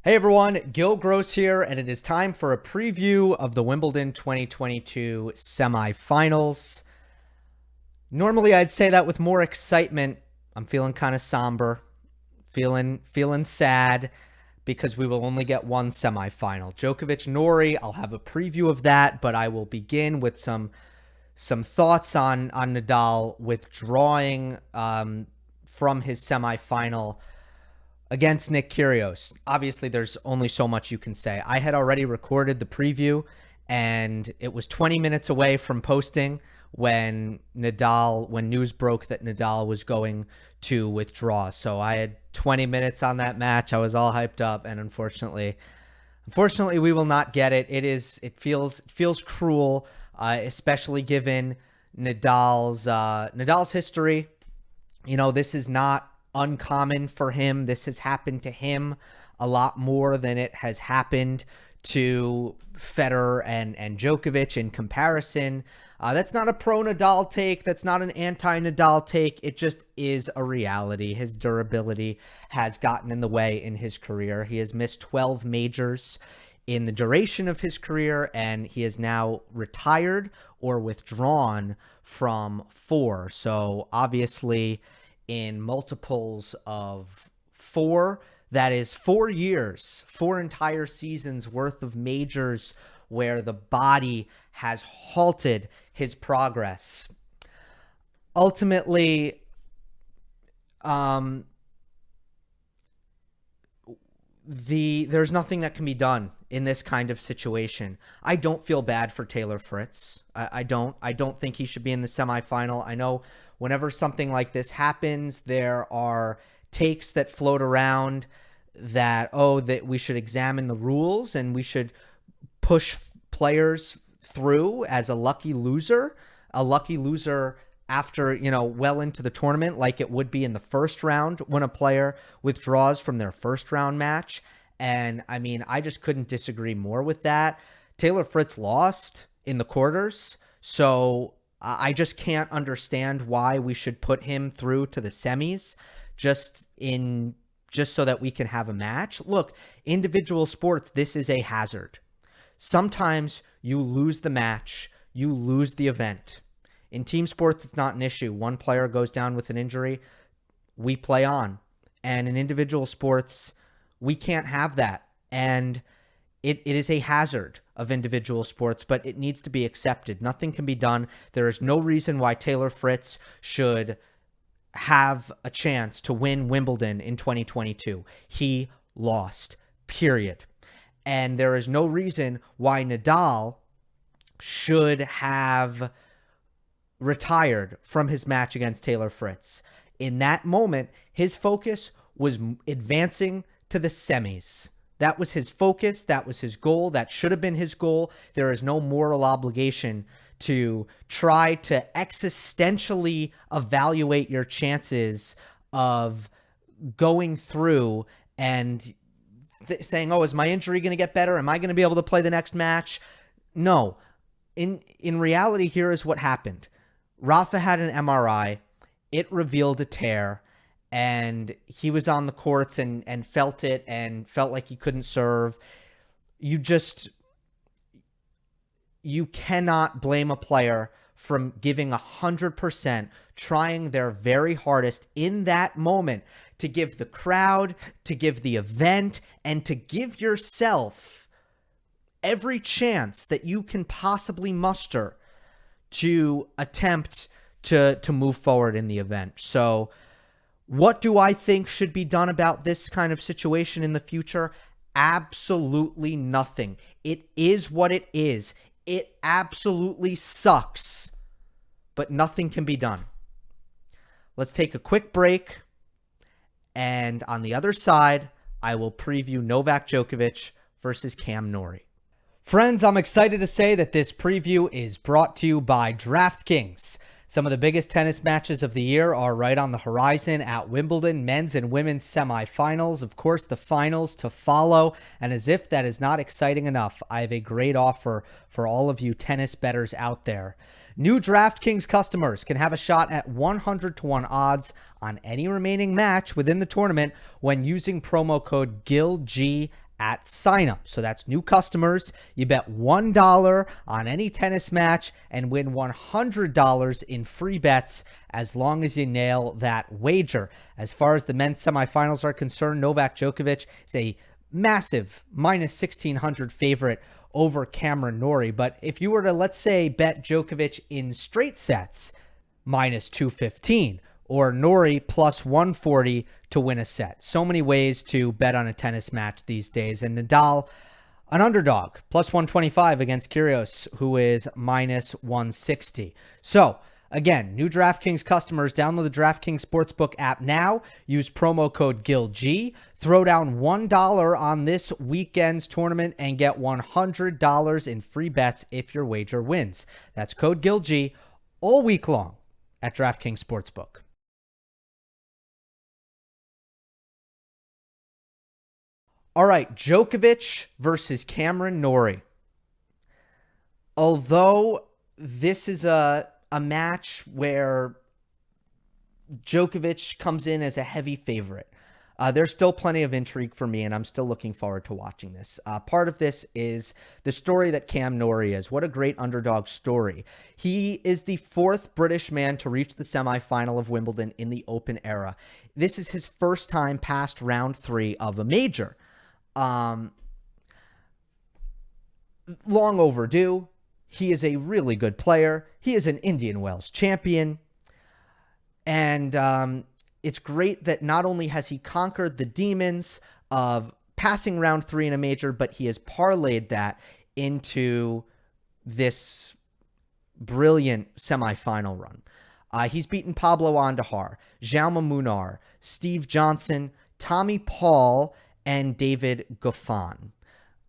Hey everyone, Gill Gross here, and it is time for a preview of the Wimbledon 2022 semifinals. Normally I'd say that with more excitement. I'm feeling kind of somber, feeling sad because we will only get one semifinal. Djokovic Norrie, I'll have a preview of that, but I will begin with some thoughts on Nadal withdrawing from his semifinal against Nick Kyrgios. Obviously, there's only so much you can say. I had already recorded the preview, and it was 20 minutes away from posting when news broke that Nadal was going to withdraw. So I had 20 minutes on that match. I was all hyped up, and unfortunately, we will not get it. It feels cruel, especially given Nadal's history. You know, this is not uncommon for him. This has happened to him a lot more than it has happened to Federer and Djokovic in comparison. That's not a pro Nadal take. That's not an anti Nadal take. It just is a reality. His durability has gotten in the way in his career. He has missed 12 majors in the duration of his career, and he is now retired or withdrawn from 4. So obviously, in multiples of 4, that is 4 years, 4 entire seasons worth of majors where the body has halted his progress. Ultimately, there's nothing that can be done in this kind of situation. I don't feel bad for Taylor Fritz. I don't think he should be in the semifinal. I know whenever something like this happens, there are takes that float around that we should examine the rules and we should push players through as a lucky loser after, well into the tournament, like it would be in the first round when a player withdraws from their first round match. And I mean, I just couldn't disagree more with that. Taylor Fritz lost in the quarters, so I just can't understand why we should put him through to the semis just so that we can have a match. Look, individual sports, this is a hazard. Sometimes you lose the match, you lose the event. In team sports, it's not an issue. One player goes down with an injury, we play on. And in individual sports, we can't have that. And it is a hazard of individual sports, but it needs to be accepted. Nothing can be done. There is no reason why Taylor Fritz should have a chance to win Wimbledon in 2022. He lost, period. And there is no reason why Nadal should have retired from his match against Taylor Fritz. In that moment, his focus was advancing to the semis. That was his focus. That was his goal. That should have been his goal. There is no moral obligation to try to existentially evaluate your chances of going through and saying, is my injury going to get better? Am I going to be able to play the next match? No. In reality, here is what happened. Rafa had an MRI. It revealed a tear. And he was on the courts and felt it and felt like he couldn't serve. You cannot blame a player from giving 100%, trying their very hardest in that moment to give the crowd, to give the event, and to give yourself every chance that you can possibly muster to attempt to move forward in the event. So what do I think should be done about this kind of situation in the future? Absolutely nothing. It is what it is. It absolutely sucks, but nothing can be done. Let's take a quick break, and on the other side, I will preview Novak Djokovic versus Cam Norrie. Friends, I'm excited to say that this preview is brought to you by DraftKings. Some of the biggest tennis matches of the year are right on the horizon at Wimbledon, men's and women's semifinals, of course, the finals to follow. And as if that is not exciting enough, I have a great offer for all of you tennis bettors out there. New DraftKings customers can have a shot at 100-to-1 odds on any remaining match within the tournament when using promo code GILG at sign up. So that's new customers. You bet $1 on any tennis match and win $100 in free bets as long as you nail that wager. As far as the men's semifinals are concerned, Novak Djokovic is a massive minus 1,600 favorite over Cameron Norrie. But if you were to, let's say, bet Djokovic in straight sets, minus 215, or Norrie plus 140 to win a set. So many ways to bet on a tennis match these days. And Nadal, an underdog, plus 125 against Kyrgios, who is minus 160. So again, new DraftKings customers, download the DraftKings Sportsbook app now. Use promo code GILG. Throw down $1 on this weekend's tournament and get $100 in free bets if your wager wins. That's code GILG all week long at DraftKings Sportsbook. All right, Djokovic versus Cameron Norrie. Although this is a match where Djokovic comes in as a heavy favorite, there's still plenty of intrigue for me, and I'm still looking forward to watching this. Part of this is the story that Cam Norrie is. What a great underdog story. He is the fourth British man to reach the semifinal of Wimbledon in the Open era. This is his first time past round 3 of a major. Long overdue. He is a really good player. He is an Indian Wells champion. And it's great that not only has he conquered the demons of passing round 3 in a major, but he has parlayed that into this brilliant semifinal run. He's beaten Pablo Andujar, Jaume Munar, Steve Johnson, Tommy Paul, and David Goffin.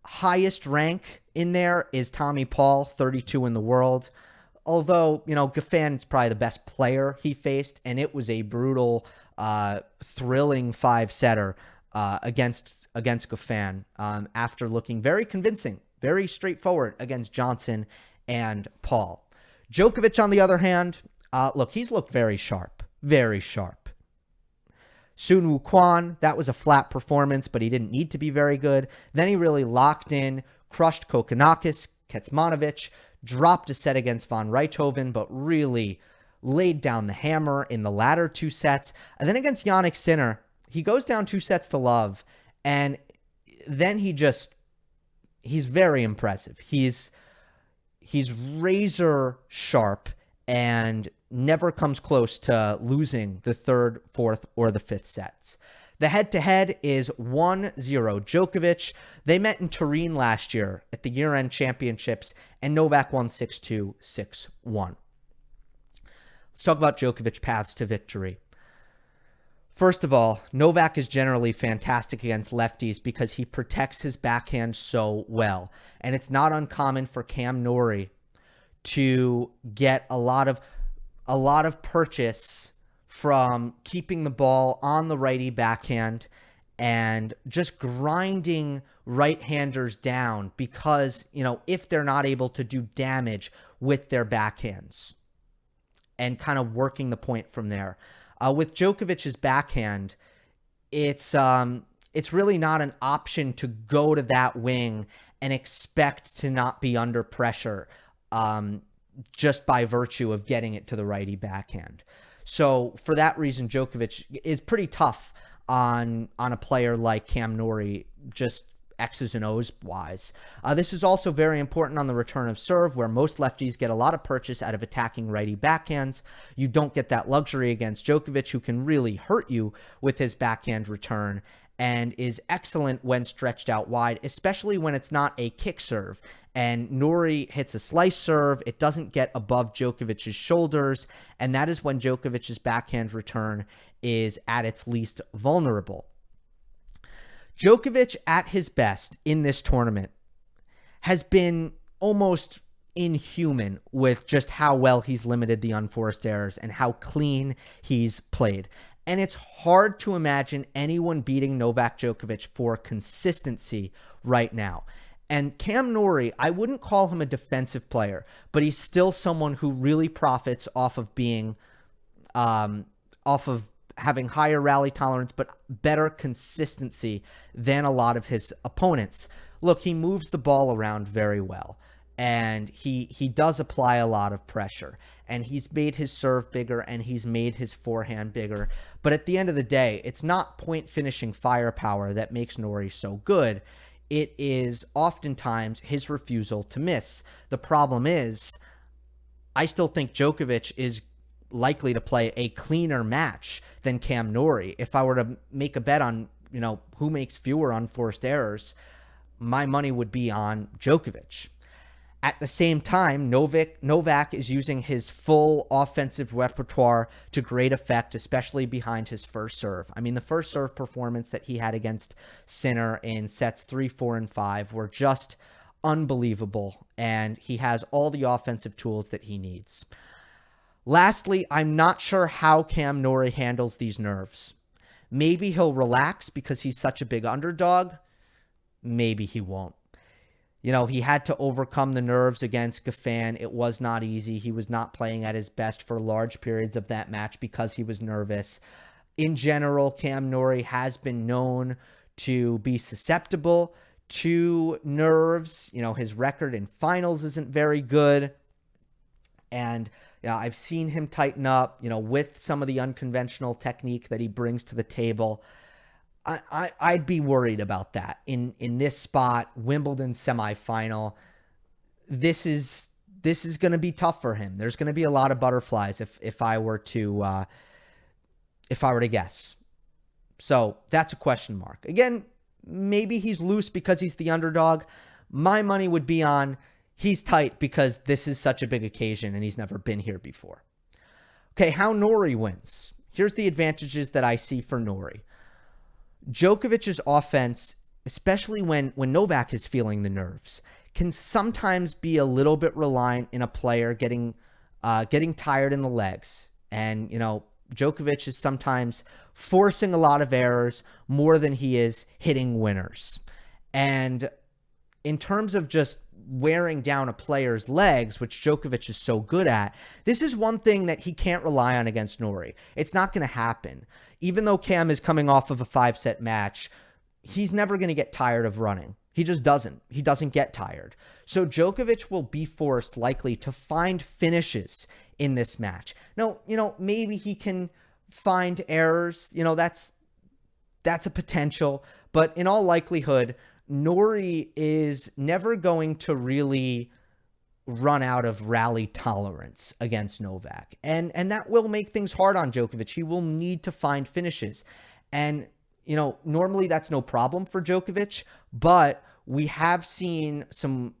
Highest rank in there is Tommy Paul, 32 in the world. Although, Goffin's probably the best player he faced, and it was a brutal, thrilling 5-setter against Goffin after looking very convincing, very straightforward against Johnson and Paul. Djokovic, on the other hand, look, he's looked very sharp, very sharp. Sun Wukong, that was a flat performance, but he didn't need to be very good. Then he really locked in, crushed Kokkinakis, Kecmanovic, dropped a set against Van Rijthoven, but really laid down the hammer in the latter 2 sets. And then against Jannik Sinner, he goes down 2 sets to love, and then he's very impressive. He's razor sharp and never comes close to losing the 3rd, 4th, or the 5th sets. The head-to-head is 1-0 Djokovic. They met in Turin last year at the year-end championships, and Novak won 6-2, 6-1. Let's talk about Djokovic's paths to victory. First of all, Novak is generally fantastic against lefties because he protects his backhand so well. And it's not uncommon for Cam Norrie to get a lot of purchase from keeping the ball on the righty backhand and just grinding right-handers down because, if they're not able to do damage with their backhands and kind of working the point from there. With Djokovic's backhand, it's really not an option to go to that wing and expect to not be under pressure just by virtue of getting it to the righty backhand. So for that reason, Djokovic is pretty tough on a player like Cam Norrie, just X's and O's wise. This is also very important on the return of serve, where most lefties get a lot of purchase out of attacking righty backhands. You don't get that luxury against Djokovic, who can really hurt you with his backhand return and is excellent when stretched out wide, especially when it's not a kick serve. And Norrie hits a slice serve. It doesn't get above Djokovic's shoulders, and that is when Djokovic's backhand return is at its least vulnerable. Djokovic at his best in this tournament has been almost inhuman with just how well he's limited the unforced errors and how clean he's played. And it's hard to imagine anyone beating Novak Djokovic for consistency right now. And Cam Norrie, I wouldn't call him a defensive player, but he's still someone who really profits off of being, off of having higher rally tolerance, but better consistency than a lot of his opponents. Look, he moves the ball around very well, and he does apply a lot of pressure, and he's made his serve bigger, and he's made his forehand bigger. But at the end of the day, it's not point finishing firepower that makes Norrie so good. It is oftentimes his refusal to miss. The problem is, I still think Djokovic is likely to play a cleaner match than Cam Norrie. If I were to make a bet on, who makes fewer unforced errors, my money would be on Djokovic. At the same time, Novak is using his full offensive repertoire to great effect, especially behind his first serve. I mean, the first serve performance that he had against Sinner in sets 3, 4, and 5 were just unbelievable, and he has all the offensive tools that he needs. Lastly, I'm not sure how Cam Norrie handles these nerves. Maybe he'll relax because he's such a big underdog. Maybe he won't. He had to overcome the nerves against Goffin. It was not easy. He was not playing at his best for large periods of that match because he was nervous. In general, Cam Norrie has been known to be susceptible to nerves. His record in finals isn't very good. And I've seen him tighten up, with some of the unconventional technique that he brings to the table. I'd be worried about that in this spot, Wimbledon semifinal. This is going to be tough for him. There's going to be a lot of butterflies if I were to guess. So that's a question mark. Again, maybe he's loose because he's the underdog. My money would be on he's tight because this is such a big occasion and he's never been here before. Okay, how Norrie wins. Here's the advantages that I see for Norrie. Djokovic's offense, especially when Novak is feeling the nerves, can sometimes be a little bit reliant in a player getting tired in the legs. And, Djokovic is sometimes forcing a lot of errors more than he is hitting winners. And in terms of just wearing down a player's legs, which Djokovic is so good at, this is one thing that he can't rely on against Norrie. It's not going to happen. Even though Cam is coming off of a 5-set match, he's never going to get tired of running. He just doesn't. He doesn't get tired. So Djokovic will be forced likely to find finishes in this match. Now, maybe he can find errors. That's a potential. But in all likelihood, Norrie is never going to really run out of rally tolerance against Novak. And that will make things hard on Djokovic. He will need to find finishes. And, normally that's no problem for Djokovic, but we have seen some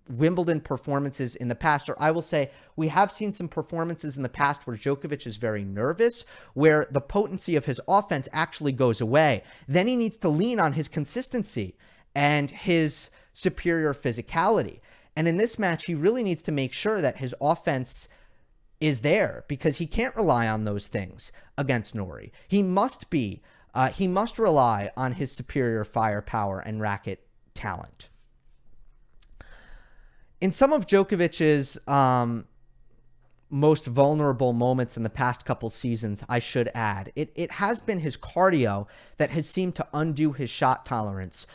Wimbledon performances in the past, or I will say we have seen some performances in the past where Djokovic is very nervous, where the potency of his offense actually goes away. Then he needs to lean on his consistency and his superior physicality. And in this match, he really needs to make sure that his offense is there because he can't rely on those things against Norrie. He must rely on his superior firepower and racket talent. In some of Djokovic's most vulnerable moments in the past couple seasons, I should add, it has been his cardio that has seemed to undo his shot tolerance.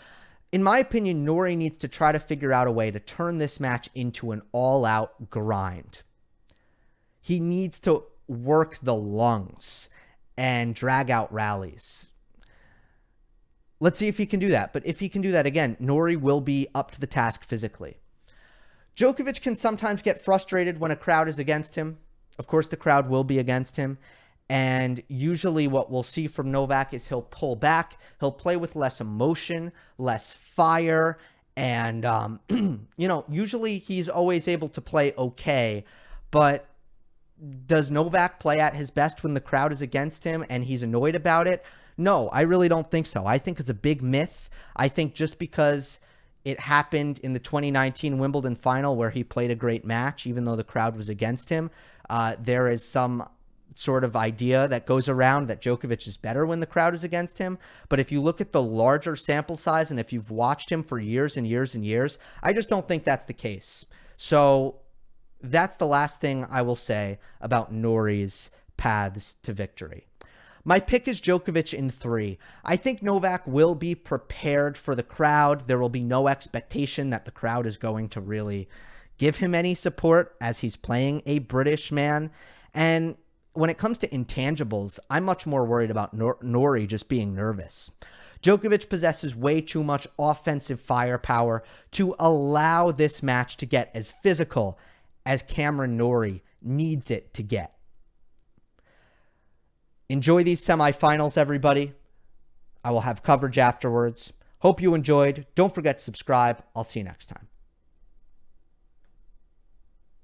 In my opinion, Norrie needs to try to figure out a way to turn this match into an all-out grind. He needs to work the lungs and drag out rallies. Let's see if he can do that. But if he can do that, again, Norrie will be up to the task physically. Djokovic can sometimes get frustrated when a crowd is against him. Of course, the crowd will be against him. And usually what we'll see from Novak is he'll pull back. He'll play with less emotion, less fire. And, usually he's always able to play okay. But does Novak play at his best when the crowd is against him and he's annoyed about it? No, I really don't think so. I think it's a big myth. I think just because it happened in the 2019 Wimbledon final where he played a great match, even though the crowd was against him, there is some sort of idea that goes around that Djokovic is better when the crowd is against him. But if you look at the larger sample size and if you've watched him for years and years and years, I just don't think that's the case. So that's the last thing I will say about Norrie's paths to victory. My pick is Djokovic in 3. I think Novak will be prepared for the crowd. There will be no expectation that the crowd is going to really give him any support as he's playing a British man. And when it comes to intangibles, I'm much more worried about Norrie just being nervous. Djokovic possesses way too much offensive firepower to allow this match to get as physical as Cameron Norrie needs it to get. Enjoy these semifinals, everybody. I will have coverage afterwards. Hope you enjoyed. Don't forget to subscribe. I'll see you next time.